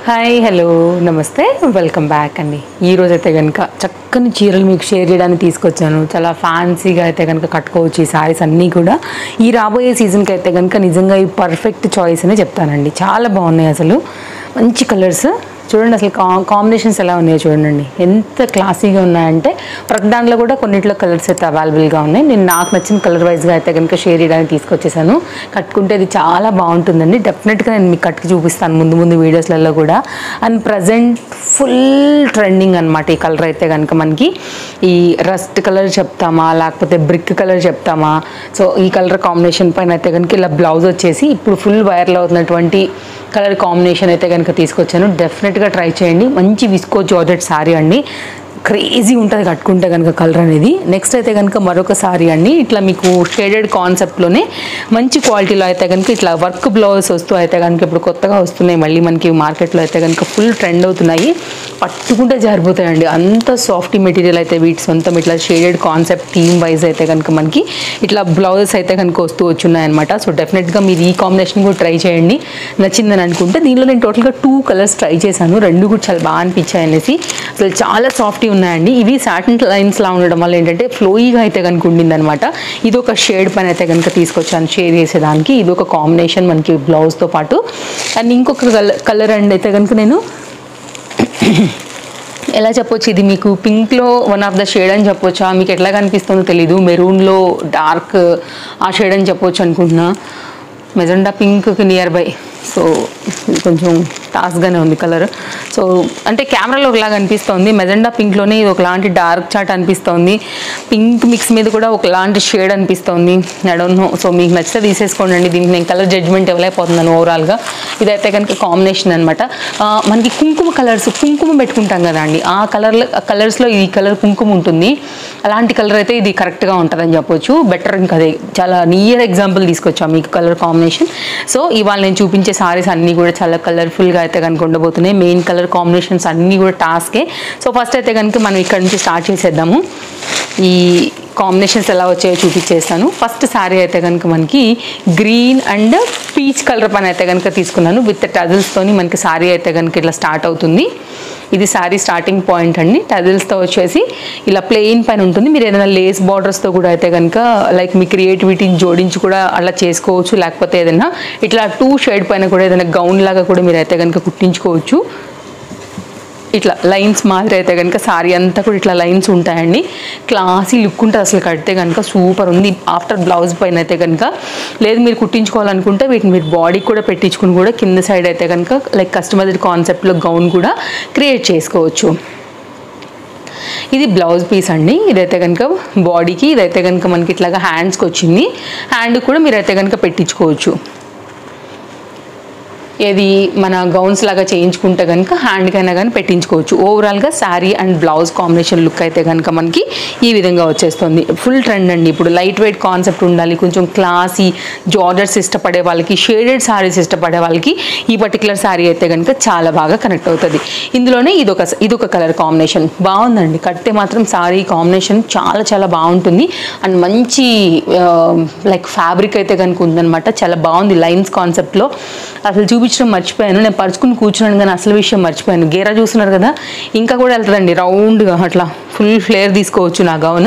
Hi hello నమస్తే welcome back అండి. ఈరోజు అయితే కనుక చక్కని చీరలు మీకు షేర్ చేయడానికి తీసుకొచ్చాను. చాలా ఫ్యాన్సీగా అయితే కనుక కట్టుకోవచ్చు ఈ శారీస్ అన్నీ కూడా. ఈ రాబోయే సీజన్కి అయితే కనుక నిజంగా ఈ పర్ఫెక్ట్ చాయిస్ అనే చెప్తానండి. చాలా బాగున్నాయి, అసలు మంచి కలర్స్ చూడండి. అసలు కాంబినేషన్స్ ఎలా ఉన్నాయో చూడండి, ఎంత క్లాసీగా ఉన్నాయంటే ప్రతి దాంట్లో కూడా కొన్నిట్లో కలర్స్ అయితే అవైలబుల్గా ఉన్నాయి. నేను నాకు నచ్చిన కలర్ వైజ్గా అయితే కనుక షేర్ చేయడానికి తీసుకొచ్చేసాను. కట్టుకుంటే ఇది చాలా బాగుంటుందండి. డెఫినెట్గా నేను మీకు కట్టుకు చూపిస్తాను ముందు ముందు వీడియోస్లలో కూడా. అండ్ ప్రజెంట్ ఫుల్ ట్రెండింగ్ అనమాట ఈ కలర్ అయితే కనుక. మనకి ఈ రస్ట్ కలర్ చెప్తామా లేకపోతే బ్రిక్ కలర్ చెప్తామా, సో ఈ కలర్ కాంబినేషన్ పైన అయితే కనుక ఇలా బ్లౌజ్ వచ్చేసి ఇప్పుడు ఫుల్ వైరల్ అవుతున్నటువంటి కలర్ కాంబినేషన్ అయితే కనుక తీసుకొచ్చాను. డెఫినెట్గా ట్రై చేయండి. మంచి విస్కో జార్జెట్ శారీ అండి, క్రేజీ ఉంటుంది కట్టుకుంటే కనుక కలర్ అనేది. నెక్స్ట్ అయితే కనుక మరొక సారీ అండి, ఇట్లా మీకు షేడెడ్ కాన్సెప్ట్లోనే మంచి క్వాలిటీలో అయితే కనుక ఇట్లా వర్క్ బ్లౌజ్ వస్తూ అయితే కనుక ఇప్పుడు కొత్తగా వస్తున్నాయి మళ్ళీ మనకి మార్కెట్లో అయితే కనుక ఫుల్ ట్రెండ్ అవుతున్నాయి. పట్టుకుంటే జారిపోతాయండి, అంత సాఫ్ట్ మెటీరియల్ అయితే వీటి సొంతం. ఇట్లా షేడెడ్ కాన్సెప్ట్ థీమ్ వైజ్ అయితే కనుక మనకి ఇట్లా బ్లౌజెస్ అయితే కనుక వస్తూ వచ్చున్నాయన్నమాట. సో డెఫినెట్గా మీరు ఈ కాంబినేషన్ కూడా ట్రై చేయండి నచ్చిందని అనుకుంటే. దీనిలో నేను టోటల్గా 2 కలర్స్ ట్రై చేశాను, 2 కూడా చాలా బాగా అనిపించాయి అనేసి. అసలు చాలా సాఫ్ట్ ఉన్నాయండి. ఇవి సాటిన్ లైన్స్ లా ఉండడం వల్ల ఏంటంటే ఫ్లోయిగా అయితే కనుక ఉండింది అనమాట. ఇది ఒక షేడ్ పైన అయితే కనుక తీసుకొచ్చాను షేర్ చేసేదానికి. ఇది ఒక కాంబినేషన్ మనకి బ్లౌజ్తో పాటు. అండ్ ఇంకొక కలర్ అండ్ అయితే కనుక నేను ఎలా చెప్పొచ్చు, ఇది మీకు పింక్లో వన్ ఆఫ్ ద షేడ్ అని చెప్పొచ్చా, మీకు ఎట్లా కనిపిస్తుందో తెలీదు. మెరూన్లో డార్క్ ఆ షేడ్ అని చెప్పొచ్చు అనుకుంటున్నా. మెజెండా పింక్కి నియర్ బై. సో ఇది కొంచెం టాస్గానే ఉంది కలర్. సో అంటే కెమెరాలో ఒకలాగా అనిపిస్తుంది, మెజెండా పింక్లోనే ఇది ఒకలాంటి డార్క్ చాట్ అనిపిస్తుంది. పింక్ మిక్స్ మీద కూడా ఒకలాంటి షేడ్ అనిపిస్తుంది. I don't know. సో మీకు నచ్చితే తీసేసుకోండి. దీనికి నేను కలర్ జడ్జ్మెంట్ ఇవ్వలేకపోతున్నాను ఓవరాల్గా. ఇదైతే కనుక కాంబినేషన్ అనమాట. మనకి కుంకుమ కలర్స్, కుంకుమ పెట్టుకుంటాం కదా అండి, ఆ కలర్స్లో ఈ కలర్ కుంకుమ ఉంటుంది. అలాంటి కలర్ అయితే ఇది కరెక్ట్గా ఉంటుందని చెప్పొచ్చు. బెటర్ ఇంకా అదే చాలా నియర్ ఎగ్జాంపుల్ తీసుకొచ్చాం మీకు కలర్ కాంబినేషన్. సో ఇవాళ నేను చూపించే సారీస్ అన్నీ కూడా చాలా కలర్ఫుల్గా అయితే కనుక ఉండబోతున్నాయి. మెయిన్ కలర్ కాంబినేషన్స్ అన్నీ కూడా టాస్కే. సో ఫస్ట్ అయితే కనుక మనం ఇక్కడ నుంచి స్టార్ట్ చేసేద్దాము. ఈ కాంబినేషన్స్ ఎలా వచ్చాయో చూపించేస్తాను. ఫస్ట్ శారీ అయితే కనుక మనకి గ్రీన్ అండ్ పీచ్ కలర్ పైన అయితే కనుక తీసుకున్నాను. విత్ టజిల్స్తోని మనకి శారీ అయితే కనుక ఇట్లా స్టార్ట్ అవుతుంది. ఇది శారీ స్టార్టింగ్ పాయింట్ అండి. టజిల్స్తో వచ్చేసి ఇలా ప్లెయిన్ పైన ఉంటుంది. మీరు ఏదైనా లేస్ బార్డర్స్తో కూడా అయితే కనుక లైక్ మీ క్రియేటివిటీని జోడించి కూడా అలా చేసుకోవచ్చు. లేకపోతే ఏదైనా ఇట్లా 2 షేడ్ పైన కూడా ఏదైనా గౌన్ లాగా కూడా మీరు అయితే కనుక కుట్టించుకోవచ్చు. ఇట్లా లైన్స్ మాదిరి అయితే కనుక శారీ అంతా కూడా ఇట్లా లైన్స్ ఉంటాయండి. క్లాసీ లుక్ ఉంటుంది అసలు కడితే కనుక, సూపర్ ఉంది. ఆఫ్టర్ బ్లౌజ్ పైన అయితే కనుక లేదు మీరు కుట్టించుకోవాలనుకుంటే వీటిని మీరు బాడీకి కూడా పెట్టించుకుని కూడా కింద సైడ్ అయితే కనుక లైక్ కస్టమైజ్డ్ కాన్సెప్ట్లో గౌన్ కూడా క్రియేట్ చేసుకోవచ్చు. ఇది బ్లౌజ్ పీస్ అండి. ఇదైతే కనుక బాడీకి, ఇదైతే కనుక మనకి ఇట్లాగా హ్యాండ్స్కి వచ్చింది. హ్యాండ్ కూడా మీరైతే కనుక పెట్టించుకోవచ్చు. ఏది మన గౌన్స్ లాగా చేయించుకుంటే కనుక హ్యాండ్కైనా కానీ పెట్టించుకోవచ్చు. ఓవరాల్గా sari and blouse combination look అయితే కనుక మనకి ఈ విధంగా వచ్చేస్తుంది. ఫుల్ ట్రెండ్ అండి ఇప్పుడు. లైట్ వెయిట్ కాన్సెప్ట్ ఉండాలి, కొంచెం క్లాసీ జార్జెట్స్ ఇష్టపడే వాళ్ళకి, షేడెడ్ శారీస్ ఇష్టపడే వాళ్ళకి ఈ పర్టికులర్ శారీ అయితే కనుక చాలా బాగా కనెక్ట్ అవుతుంది. ఇందులోనే ఇదొక కలర్ కాంబినేషన్ బాగుందండి. కట్టే మాత్రం శారీ కాంబినేషన్ చాలా చాలా బాగుంటుంది. అండ్ మంచి లైక్ ఫ్యాబ్రిక్ అయితే కనుక ఉందనమాట. చాలా బాగుంది లైన్స్ కాన్సెప్ట్లో. అసలు చూపించడం మర్చిపోయాను, నేను పరుచుకుని కూర్చున్నాను కానీ అసలు విషయం మర్చిపోయాను. గేరా చూస్తున్నారు కదా, ఇంకా కూడా వెళ్తుందండి రౌండ్గా. అట్లా ఫుల్ ఫ్లేర్ తీసుకోవచ్చు నా గౌన్.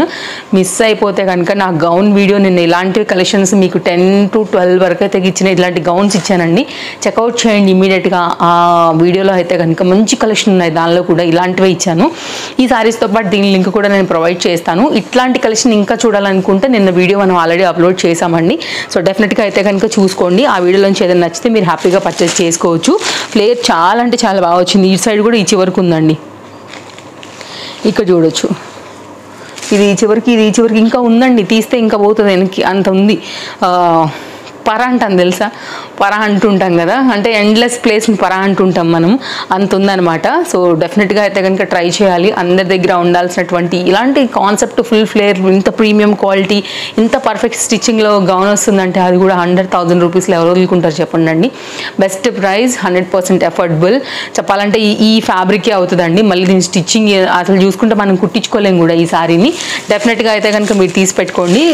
మిస్ అయిపోతే కనుక నా గౌన్ వీడియో నేను ఇలాంటి కలెక్షన్స్ మీకు 10 to 12 వరకు అయితే ఇచ్చిన ఇలాంటి గౌన్స్ ఇచ్చానండి. చెక్అవుట్ చేయండి ఇమీడియట్గా. ఆ వీడియోలో అయితే కనుక మంచి కలెక్షన్ ఉన్నాయి, దానిలో కూడా ఇలాంటివే ఇచ్చాను. ఈ శారీస్తో పాటు దీని లింక్ కూడా నేను ప్రొవైడ్ చేస్తాను. ఇట్లాంటి కలెక్షన్ ఇంకా చూడాలనుకుంటే నిన్న వీడియో మనం ఆల్రెడీ అప్లోడ్ చేసామండి. సో డెఫినెట్గా అయితే కనుక చూసుకోండి. ఆ వీడియోలోంచి ఏదైనా నచ్చితే మీరు హ్యాపీగా పర్చేస్ చేసుకోవచ్చు. ఫ్లేర్ చాలా అంటే చాలా బాగా వచ్చింది. ఈ సైడ్ కూడా ఈ చివరికి ఉందండి, ఇక్కడ చూడొచ్చు. ఇది ఈ చివరికి ఇంకా ఉందండి, తీస్తే ఇంకా పోతుంది వెనక్కి, అంత ఉంది. పర అంటాం తెలుసా, పర అంటుంటాం కదా, అంటే ఎండ్లెస్ ప్లేస్ని పర అంటుంటాం మనం, అంత ఉందన్నమాట. సో డెఫినెట్గా అయితే కనుక ట్రై చేయాలి. అందరి దగ్గర ఉండాల్సినటువంటి ఇలాంటి కాన్సెప్ట్ ఫుల్ ఫ్లేర్, ఇంత ప్రీమియం క్వాలిటీ, ఇంత పర్ఫెక్ట్ స్టిచ్చింగ్లో గౌన్ వస్తుందంటే అది కూడా 100,000 రూపీస్లో ఎవరు వదులుకుంటారు చెప్పండి అండి. Best price, 100% affordable. చెప్పాలంటే ఈ ఫ్యాబ్రికే అవుతుందండి. మళ్ళీ దీని స్టిచ్చింగ్ అసలు చూసుకుంటే మనం కుట్టించుకోలేము కూడా ఈ శారీని. డెఫినెట్గా అయితే కనుక మీరు తీసి పెట్టుకోండి.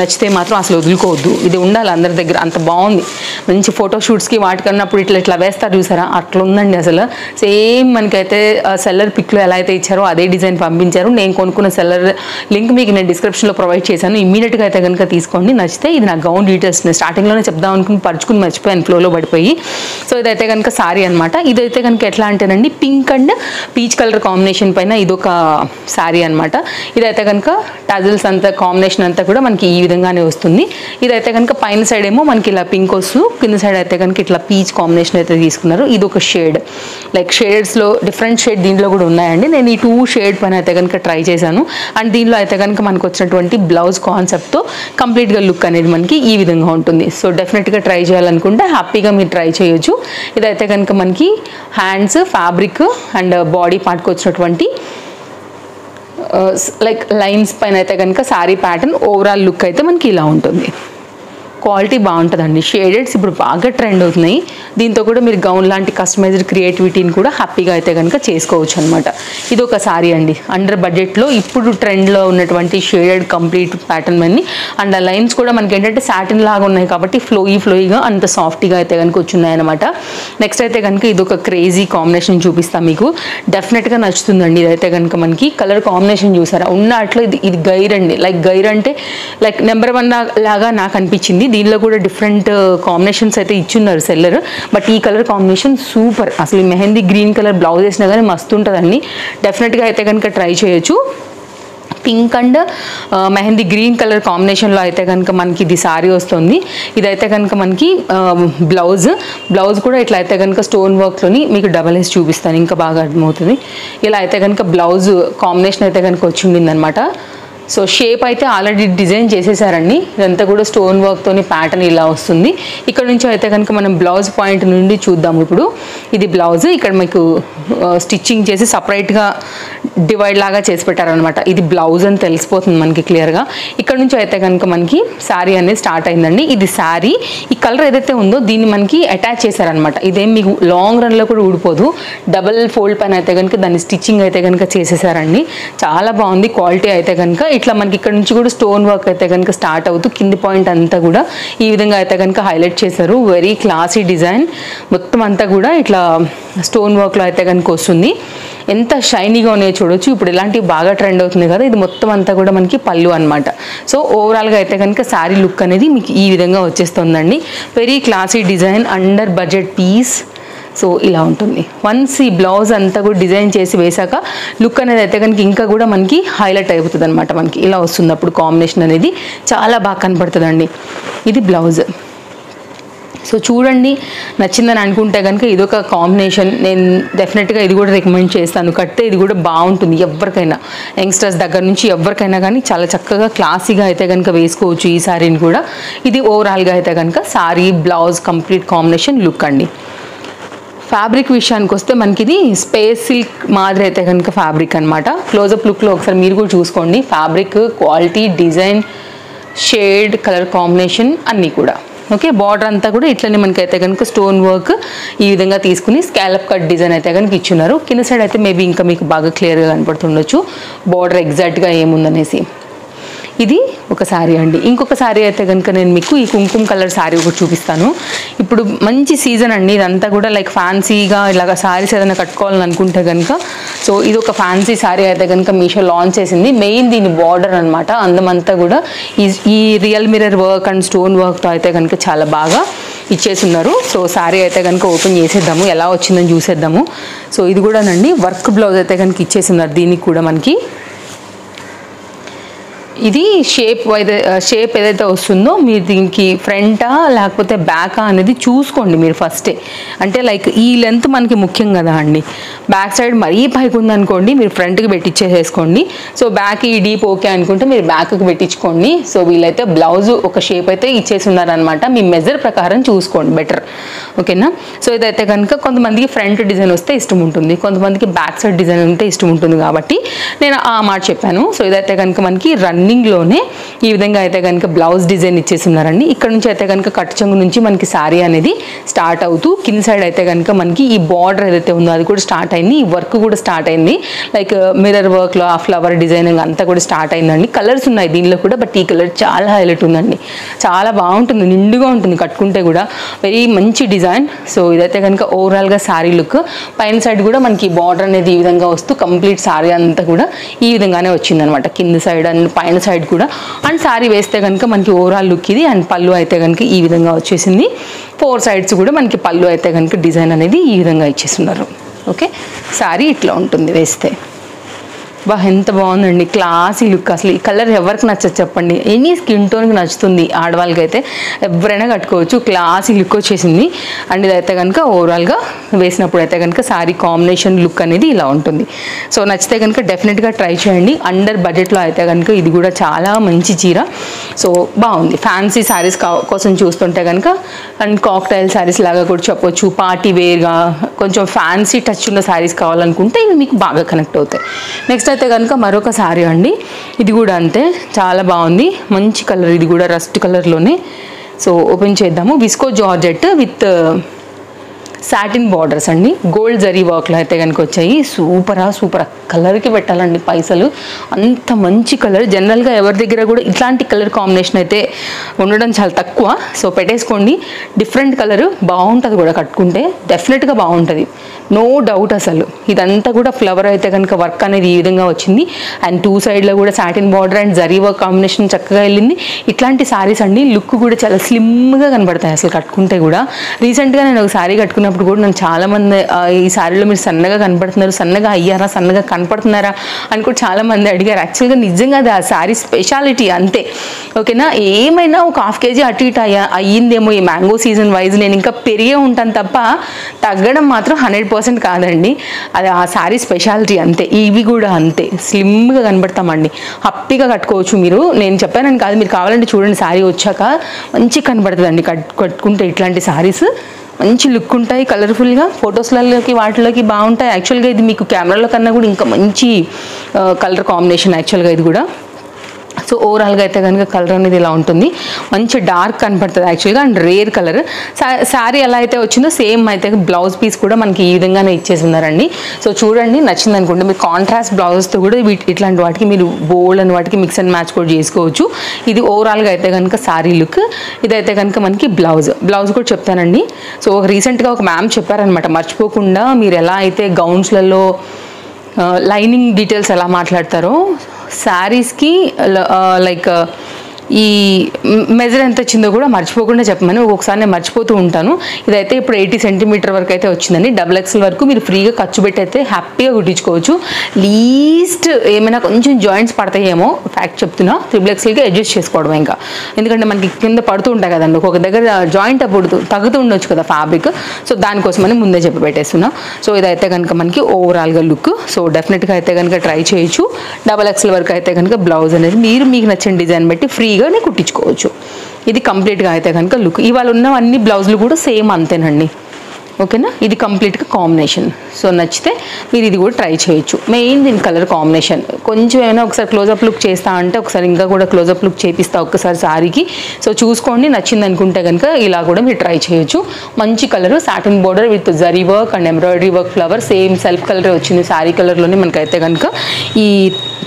నచ్చితే మాత్రం అసలు వదులుకోవద్దు. ఇది ఉండాలి అందరి దగ్గర, అంత బాగుంది. మంచి మంచి ఫోటోషూట్స్కి వాటికన్నప్పుడు ఇట్లా ఇట్లా వేస్తారు చూసారా, అట్లా ఉందండి అసలు. సేమ్ మనకైతే సెల్లర్ పిక్లో ఎలా అయితే ఇచ్చారో అదే డిజైన్ పంపించారు. నేను కొనుక్కున్న సెల్లర్ లింక్ మీకు నేను డిస్క్రిప్షన్లో ప్రొవైడ్ చేశాను. ఇమ్మీడియట్గా అయితే కనుక తీసుకోండి, నచ్చితే. ఇది నా గౌన్ డీటెయిల్స్ స్టార్టింగ్లోనే చెప్దాం అనుకుని పరుచుకుని మర్చిపోయాను ఫ్లోలో పడిపోయి. సో ఇదైతే కనుక సారీ అనమాట. ఇదైతే కనుక ఎట్లా అంటేనండి, pink and peach colour combination పైన ఇదొక సారీ అనమాట. ఇదైతే కనుక టజల్స్ అంతా కాంబినేషన్ అంతా కూడా మనకి ఈ విధంగానే వస్తుంది. ఇదైతే కనుక పైన సైడ్ ఏమో మనకి ఇలా పింక్ వస్తూ, కింద సైడ్ అయితే కనుక ఇట్లా పీచ్ కాంబినేషన్ అయితే తీసుకున్నారు. ఇది ఒక షేడ్, లైక్ షేడ్స్లో డిఫరెంట్ షేడ్ దీంట్లో కూడా ఉన్నాయండి. నేను ఈ 2 షేడ్ పైన అయితే కనుక ట్రై చేశాను. అండ్ దీనిలో అయితే కనుక మనకు వచ్చినటువంటి బ్లౌజ్ కాన్సెప్ట్తో కంప్లీట్గా లుక్ అనేది మనకి ఈ విధంగా ఉంటుంది. సో డెఫినెట్గా ట్రై చేయాలనుకుంటే హ్యాపీగా మీరు ట్రై చేయొచ్చు. ఇదైతే కనుక మనకి హ్యాండ్స్, ఫ్యాబ్రిక్ అండ్ బాడీ పార్ట్కి వచ్చినటువంటి లైక్ లైన్స్ పైన అయితే కనుక శారీ ప్యాటర్న్ ఓవరాల్ లుక్ అయితే మనకి ఇలా ఉంటుంది. క్వాలిటీ బాగుంటుందండి. షేడెడ్స్ ఇప్పుడు బాగా ట్రెండ్ అవుతున్నాయి. దీంతో కూడా మీరు గౌన్ లాంటి కస్టమైజ్డ్ క్రియేటివిటీని కూడా హ్యాపీగా అయితే కనుక చేసుకోవచ్చు అనమాట. ఇది ఒక సారీ అండి, అండర్ బడ్జెట్లో ఇప్పుడు ట్రెండ్లో ఉన్నటువంటి షేడెడ్ కంప్లీట్ ప్యాటర్న్ అన్ని. అండ్ ఆ లైన్స్ కూడా మనకి ఏంటంటే సాటిన్ లాగా ఉన్నాయి కాబట్టి ఫ్లోయిగా అంత సాఫ్ట్గా అయితే కనుక వచ్చున్నాయి అనమాట. నెక్స్ట్ అయితే కనుక ఇది ఒక క్రేజీ కాంబినేషన్ చూపిస్తాను మీకు, డెఫినెట్గా నచ్చుతుందండి. ఇదైతే కనుక మనకి కలర్ కాంబినేషన్ చూసారా, ఉన్న అట్లా ఇది గైర్ అండి. లైక్ గైర్ అంటే లైక్ నెంబర్ 1 లాగా నాకు అనిపించింది. దీనిలో కూడా డిఫరెంట్ కాంబినేషన్స్ అయితే ఇచ్చున్నారు సెల్లర్, బట్ ఈ కలర్ కాంబినేషన్ సూపర్. అసలు ఈ మెహందీ గ్రీన్ కలర్ బ్లౌజ్ వేసినా కానీ మస్తు ఉంటుందండి. డెఫినెట్గా అయితే కనుక ట్రై చేయొచ్చు. Pink and mehndi green colour కాంబినేషన్లో అయితే కనుక మనకి ఇది సారీ వస్తుంది. ఇదైతే కనుక మనకి బ్లౌజ్ కూడా ఇట్లా అయితే కనుక స్టోన్ వర్క్లోని మీకు డబల్ వేసి చూపిస్తాను, ఇంకా బాగా అర్థమవుతుంది. ఇలా అయితే కనుక బ్లౌజ్ కాంబినేషన్ అయితే కనుక వచ్చి ఉండిందనమాట. సో షేప్ అయితే ఆల్రెడీ డిజైన్ చేసేసారండి. ఇదంతా కూడా స్టోన్ వర్క్తోని ప్యాటర్న్ ఇలా వస్తుంది. ఇక్కడ నుంచి అయితే కనుక మనం బ్లౌజ్ పాయింట్ నుండి చూద్దాము. ఇప్పుడు ఇది బ్లౌజ్, ఇక్కడ మీకు స్టిచ్చింగ్ చేసి సపరేట్గా డివైడ్ లాగా చేసి పెట్టారనమాట. ఇది బ్లౌజ్ అని తెలిసిపోతుంది మనకి క్లియర్గా. ఇక్కడ నుంచి అయితే కనుక మనకి శారీ అనేది స్టార్ట్ అయిందండి. ఇది శారీ, ఈ కలర్ ఏదైతే ఉందో దీన్ని మనకి అటాచ్ చేశారనమాట. ఇదేం మీకు లాంగ్ రన్లో కూడా ఊడిపోదు. డబల్ ఫోల్డ్ పైన అయితే కనుక దాన్ని స్టిచ్చింగ్ అయితే కనుక చేసేసారండి. చాలా బాగుంది క్వాలిటీ అయితే కనుక. ఇట్లా మనకి ఇక్కడ నుంచి కూడా స్టోన్ వర్క్ అయితే కనుక స్టార్ట్ అవుతూ కింది పాయింట్ అంతా కూడా ఈ విధంగా అయితే కనుక హైలైట్ చేశారు. వెరీ క్లాసీ డిజైన్, మొత్తం అంతా కూడా ఇట్లా స్టోన్ వర్క్లో అయితే కనుక వస్తుంది. ఎంత షైనీగా ఉన్నాయో చూడొచ్చు. ఇప్పుడు ఇలాంటివి బాగా ట్రెండ్ అవుతుంది కదా. ఇది మొత్తం అంతా కూడా మనకి పళ్ళు అనమాట. సో ఓవరాల్గా అయితే కనుక శారీ లుక్ అనేది మీకు ఈ విధంగా వచ్చేస్తుందండి. Very classy design, under budget piece. So ఇలా ఉంటుంది. వన్స్ ఈ బ్లౌజ్ అంతా కూడా డిజైన్ చేసి వేసాక లుక్ అనేది అయితే కనుక ఇంకా కూడా మనకి హైలైట్ అయిపోతుంది అనమాట. మనకి ఇలా వస్తుంది అప్పుడు కాంబినేషన్ అనేది చాలా బాగా కనపడుతుందండి. ఇది బ్లౌజ్. సో చూడండి, నచ్చిందని అనుకుంటే కనుక ఇదొక కాంబినేషన్. నేను డెఫినెట్గా ఇది కూడా రికమెండ్ చేస్తాను. కడితే ఇది కూడా బాగుంటుంది ఎవరికైనా, యంగ్స్టర్స్ దగ్గర నుంచి ఎవరికైనా కానీ చాలా చక్కగా క్లాసీగా అయితే కనుక వేసుకోవచ్చు ఈ శారీని కూడా. ఇది ఓవరాల్గా అయితే కనుక sari blouse complete combination look అండి. ఫ్యాబ్రిక్ విషయానికి వస్తే మనకి ఇది స్పేస్ సిల్క్ మాదిరి అయితే కనుక ఫ్యాబ్రిక్ అనమాట. క్లోజప్ లుక్లో ఒకసారి మీరు కూడా చూసుకోండి. Fabric quality, design, shade, colour combination అన్నీ కూడా ఓకే. బార్డర్ అంతా కూడా ఇట్లనే మనకైతే కనుక స్టోన్ వర్క్ ఈ విధంగా తీసుకుని స్కాలప్ కట్ డిజైన్ అయితే కనుక ఇచ్చున్నారు. కింద సైడ్ అయితే మేబీ ఇంకా మీకు బాగా క్లియర్గా కనపడుతుండొచ్చు బార్డర్ ఎగ్జాక్ట్గా ఏముందనేసి. ఇది ఒక శారీ అండి. ఇంకొక శారీ అయితే కనుక నేను మీకు ఈ కుంకుమ కలర్ శారీ ఒకటి చూపిస్తాను. ఇప్పుడు మంచి సీజన్ అండి ఇదంతా కూడా. లైక్ ఫ్యాన్సీగా ఇలాగ శారీస్ ఏదైనా కట్టుకోవాలని అనుకుంటే కనుక సో ఇది ఒక ఫ్యాన్సీ శారీ అయితే కనుక మీషో లాంచ్ చేసింది. మెయిన్ దీని బార్డర్ అనమాట, అందమంతా కూడా ఈ real mirror work and stone వర్క్తో అయితే కనుక చాలా బాగా ఇచ్చేస్తున్నారు. సో శారీ అయితే కనుక ఓపెన్ చేసేద్దాము, ఎలా వచ్చిందని చూసేద్దాము. సో ఇది కూడానండి వర్క్ బ్లౌజ్ అయితే కనుక ఇచ్చేస్తున్నారు. దీనికి కూడా మనకి ఇది షేప్ ఏదైతే వస్తుందో మీరు దీనికి ఫ్రంటా లేకపోతే బ్యాకా అనేది చూసుకోండి మీరు ఫస్టే. అంటే లైక్ ఈ లెంత్ మనకి ముఖ్యం కదా అండి. బ్యాక్ సైడ్ మరీ పైకి ఉందనుకోండి మీరు ఫ్రంట్కి పెట్టించేసేసుకోండి. సో బ్యాక్ ఈ డీప్ ఓకే అనుకుంటే మీరు బ్యాక్కి పెట్టించుకోండి. సో వీళ్ళైతే బ్లౌజ్ ఒక షేప్ అయితే ఇచ్చేసి ఉన్నారనమాట. మీ మెజర్ ప్రకారం చూసుకోండి బెటర్ ఓకేనా. సో ఇదైతే కనుక కొంతమందికి ఫ్రంట్ డిజైన్ వస్తే ఇష్టం ఉంటుంది, కొంతమందికి బ్యాక్ సైడ్ డిజైన్ ఉంటే ఇష్టం ఉంటుంది, కాబట్టి నేను ఆ మాట చెప్పాను. సో ఇదైతే కనుక మనకి రన్నింగ్లోనే ఈ విధంగా అయితే కనుక బ్లౌజ్ డిజైన్ ఇచ్చేసి ఉన్నారండి. ఇక్కడ నుంచి అయితే కనుక కట్టు చెంగు నుంచి మనకి శారీ అనేది స్టార్ట్ అవుతూ కింద సైడ్ అయితే కనుక మనకి ఈ బార్డర్ ఏదైతే ఉందో అది కూడా స్టార్ట్ అయింది, ఈ వర్క్ కూడా స్టార్ట్ అయింది. లైక్ మిర్రర్ వర్క్లో ఆ ఫ్లవర్ డిజైనింగ్ అంతా కూడా స్టార్ట్ అయిందండి. కలర్స్ ఉన్నాయి దీనిలో కూడా, బట్ ఈ కలర్ చాలా హైలైట్ ఉందండి, చాలా బాగుంటుంది, నిండుగా ఉంటుంది కట్టుకుంటే కూడా, వెరీ మంచి డిజైన్. సో ఇదైతే కనుక ఓవరాల్గా శారీ లుక్. పైన సైడ్ కూడా మనకి బార్డర్ అనేది ఈ విధంగా వస్తూ కంప్లీట్ శారీ అంతా కూడా ఈ విధంగానే వచ్చిందనమాట, కింద సైడ్ అండ్ పైన సైడ్ కూడా. అండ్ శారీ వేస్తే కనుక మనకి ఓవరాల్ లుక్ ఇది. అండ్ పళ్ళు అయితే కనుక ఈ విధంగా వచ్చేసింది, 4 సైడ్స్ కూడా మనకి పళ్ళు అయితే కనుక డిజైన్ అనేది ఈ విధంగా ఇచ్చేస్తున్నారు. ఓకే, శారీ ఇట్లా ఉంటుంది వేస్తే. బా ఎంత బాగుందండి, క్లాసీ లుక్. అసలు ఈ కలర్ ఎవరికి నచ్చదు చెప్పండి, ఎనీ స్కిన్ టోన్కి నచ్చుతుంది, ఆడవాళ్ళకి అయితే ఎవరైనా కట్టుకోవచ్చు. క్లాసీ లుక్ వచ్చేసింది. అండ్ ఇదైతే కనుక ఓవరాల్గా వేసినప్పుడు అయితే కనుక శారీ కాంబినేషన్ లుక్ అనేది ఇలా ఉంటుంది. సో నచ్చితే కనుక డెఫినెట్గా ట్రై చేయండి. అండర్ బడ్జెట్లో అయితే కనుక ఇది కూడా చాలా మంచి చీర. సో బాగుంది, ఫ్యాన్సీ శారీస్ కోసం చూస్తుంటే కనుక అండ్ కాక్టైల్ శారీస్ లాగా కూడా చెప్పొచ్చు, పార్టీ వేర్గా కొంచెం ఫ్యాన్సీ టచ్ ఉన్న శారీస్ కావాలనుకుంటే ఇవి మీకు బాగా కనెక్ట్ అవుతాయి. నెక్స్ట్ అయితే కనుక మరొక శారీ అండి, ఇది కూడా అంతే చాలా బాగుంది, మంచి కలర్, ఇది కూడా రస్ట్ కలర్లోనే. సో ఓపెన్ చేద్దాము. Visco georgette with satin borders అండి, గోల్డ్ జరీ వర్క్లో అయితే కనుక వచ్చాయి. సూపర్ కలర్కి పెట్టాలండి పైసలు, అంత మంచి కలర్. జనరల్గా ఎవరి దగ్గర కూడా ఇట్లాంటి కలర్ కాంబినేషన్ అయితే ఉండడం చాలా తక్కువ. సో పెట్టేసుకోండి, డిఫరెంట్ కలర్, బాగుంటుంది కూడా కట్టుకుంటే, డెఫినెట్గా బాగుంటుంది, నో డౌట్ అసలు. ఇదంతా కూడా ఫ్లవర్ అయితే కనుక వర్క్ అనేది ఈ విధంగా వచ్చింది. అండ్ 2 సైడ్లో కూడా satin border and zari work combination చక్కగా వెళ్ళింది. ఇట్లాంటి శారీస్ అండి లుక్ కూడా చాలా స్లిమ్గా కనబడతాయి అసలు కట్టుకుంటే కూడా. రీసెంట్గా నేను ఒక శారీ కట్టుకున్నప్పుడు కూడా నన్ను చాలామంది ఈ శారీలో మీరు సన్నగా కనపడుతున్నారు, సన్నగా అయ్యారా, సన్నగా కనపడుతున్నారా అని కూడా చాలామంది అడిగారు. యాక్చువల్గా నిజంగా అది ఆ శారీ స్పెషాలిటీ అంతే, ఓకేనా. ఏమైనా ఒక 1/2 kg అటు ఇటు అయ్యిందేమో ఈ మ్యాంగో సీజన్ వైజ్, నేను ఇంకా పెరిగే ఉంటాను తప్ప తగ్గడం మాత్రం 100% కాదండి. అది ఆ శారీ స్పెషాలిటీ అంతే. ఇవి కూడా అంతే, స్లిమ్గా కనబడతామండి, హ్యాపీగా కట్టుకోవచ్చు మీరు. నేను చెప్పానని కాదు, మీరు కావాలంటే చూడండి, శారీ వచ్చాక మంచిగా కనబడుతుందండి కట్టుకుంటే. ఇట్లాంటి శారీస్ మంచి లుక్ ఉంటాయి, కలర్ఫుల్గా, ఫొటోస్లలోకి వాటిలోకి బాగుంటాయి. యాక్చువల్గా ఇది మీకు కెమెరాలో కన్నా కూడా ఇంకా మంచి కలర్ కాంబినేషన్ యాక్చువల్గా ఇది కూడా. సో ఓవరాల్గా అయితే కనుక కలర్ అనేది ఇలా ఉంటుంది, మంచి డార్క్ కనపడుతుంది యాక్చువల్గా, అండ్ రేర్ కలర్. శారీ ఎలా అయితే వచ్చిందో సేమ్ అయితే బ్లౌజ్ పీస్ కూడా మనకి ఈ విధంగానే ఇచ్చేసి ఉన్నారండి. సో చూడండి, నచ్చింది అనుకుంటే మీరు కాంట్రాస్ట్ బ్లౌజ్తో కూడా ఇట్లాంటి వాటికి మీరు బోల్డ్ అని వాటికి మిక్స్ అండ్ మ్యాచ్ కూడా చేసుకోవచ్చు. ఇది ఓవరాల్గా అయితే కనుక శారీ లుక్. ఇదైతే కనుక మనకి బ్లౌజ్ కూడా చెప్తానండి. సో రీసెంట్గా ఒక మ్యామ్ చెప్పారనమాట, మర్చిపోకుండా మీరు ఎలా అయితే గౌన్స్లలో లైనింగ్ డీటెయిల్స్ ఎలా మాట్లాడతారో శారీస్కి లైక్ ఈ మెజర్ ఎంత వచ్చిందో కూడా మర్చిపోకుండా చెప్పమని ఒక్కొక్కసారి నేను మర్చిపోతూ ఉంటాను. ఇదైతే ఇప్పుడు 80 సెంటీమీటర్ వరకు అయితే వచ్చిందండి. XXL వరకు మీరు ఫ్రీగా ఖర్చు పెట్టి అయితే హ్యాపీగా కుట్టించుకోవచ్చు. లీస్ట్ ఏమైనా కొంచెం జాయింట్స్ పడతాయేమో ఫ్యాక్ట్ చెప్తున్నా, XXLకి అడ్జస్ట్ చేసుకోవడం ఇంకా, ఎందుకంటే మనకి కింద పడుతూ ఉంటాయి కదండి, ఒక్కొక్క దగ్గర జాయింట్ అప్పుడు తగ్గుతూ ఉండొచ్చు కదా ఫ్యాబ్రిక్. సో దానికోసమని ముందే చెప్పి పెట్టేస్తున్నా. సో ఇదైతే కనుక మనకి ఓవరాల్గా లుక్. సో డెఫినెట్గా అయితే కనుక ట్రై చేయొచ్చు. XXL వరకు అయితే కనుక బ్లౌజ్ అనేది మీరు మీకు నచ్చిన డిజైన్ బట్టి ఫ్రీగానే కుట్టించుకోవచ్చు. ఇది కంప్లీట్గా అయితే కనుక లుక్. ఇవాళ ఉన్న అన్ని బ్లౌజులు కూడా సేమ్ అంతేనండి, ఓకేనా. ఇది కంప్లీట్గా కాంబినేషన్. సో నచ్చితే మీరు ఇది కూడా ట్రై చేయొచ్చు. మెయిన్ దీని కలర్ కాంబినేషన్ కొంచెం ఏమైనా ఒకసారి క్లోజప్ లుక్ చేస్తా అంటే ఒకసారి ఇంకా కూడా క్లోజప్ లుక్ చేపిస్తా ఒక్కసారి శారీకి. సో చూసుకోండి, నచ్చింది అనుకుంటే కనుక ఇలా కూడా మీరు ట్రై చేయొచ్చు. మంచి colour, satin border with zari work and embroidery work flower, same self కలరే వచ్చింది శారీ కలర్లోనే. మనకైతే కనుక ఈ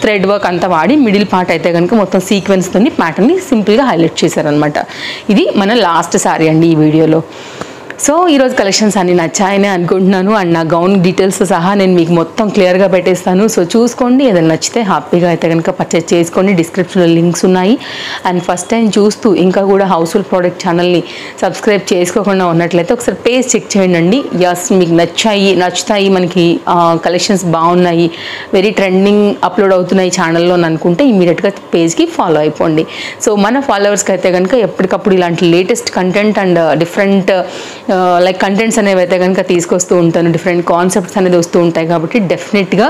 థ్రెడ్ వర్క్ అంతా వాడి మిడిల్ పార్ట్ అయితే కనుక మొత్తం సీక్వెన్స్తో ప్యాటర్న్ని సింపుల్గా హైలైట్ చేశారనమాట. ఇది మన లాస్ట్ శారీ అండి ఈ వీడియోలో. సో ఈరోజు కలెక్షన్స్ అన్నీ నచ్చాయని అనుకుంటున్నాను. అండ్ నా గౌన్ డీటెయిల్స్ సహా నేను మీకు మొత్తం క్లియర్గా పెట్టేస్తాను. సో చూసుకోండి, ఏదైనా నచ్చితే హ్యాపీగా అయితే కనుక పర్చేస్ చేసుకోండి. డిస్క్రిప్షన్లో లింక్స్ ఉన్నాయి. అండ్ ఫస్ట్ టైం చూస్తూ ఇంకా కూడా హౌస్ఫుల్ ప్రోడక్ట్ ఛానల్ని సబ్స్క్రైబ్ చేసుకోకుండా ఉన్నట్లయితే ఒకసారి పేజ్ చెక్ చేయండి. యస్, మీకు నచ్చుతాయి, మనకి కలెక్షన్స్ బాగున్నాయి, వెరీ ట్రెండింగ్ అప్లోడ్ అవుతున్నాయి ఛానల్లో అని అనుకుంటే ఇమీడియట్గా పేజ్కి ఫాలో అయిపోండి. సో మన ఫాలోవర్స్కి అయితే కనుక ఎప్పటికప్పుడు ఇలాంటి latest content and different like contents అనేవి అయితే కనుక తీసుకొస్తూ ఉంటాను, డిఫరెంట్ కాన్సెప్ట్స్ అనేది వస్తూ ఉంటాయి. కాబట్టి డెఫినెట్గా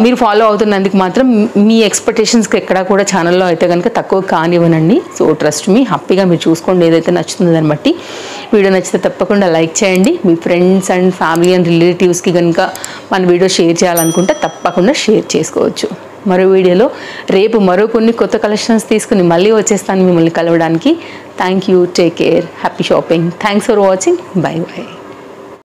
మీరు ఫాలో అవుతున్నందుకు మాత్రం మీ ఎక్స్పెక్టేషన్స్కి ఎక్కడా కూడా ఛానల్లో అయితే కనుక తక్కువ కానివ్వనండి. సో ట్రస్ట్ మీ, హ్యాపీగా మీరు చూసుకోండి ఏదైతే నచ్చుతుందో దాన్ని బట్టి. వీడియో నచ్చితే తప్పకుండా లైక్ చేయండి. మీ ఫ్రెండ్స్ అండ్ ఫ్యామిలీ అండ్ రిలేటివ్స్కి కనుక మన వీడియో షేర్ చేయాలనుకుంటే తప్పకుండా షేర్ చేసుకోవచ్చు. మరో వీడియోలో రేపు మరో కొన్ని కొత్త కలెక్షన్స్ తీసుకుని మళ్ళీ వచ్చేస్తాను మిమ్మల్ని కలవడానికి. Thank you, take care, happy shopping. Thanks for watching. By by.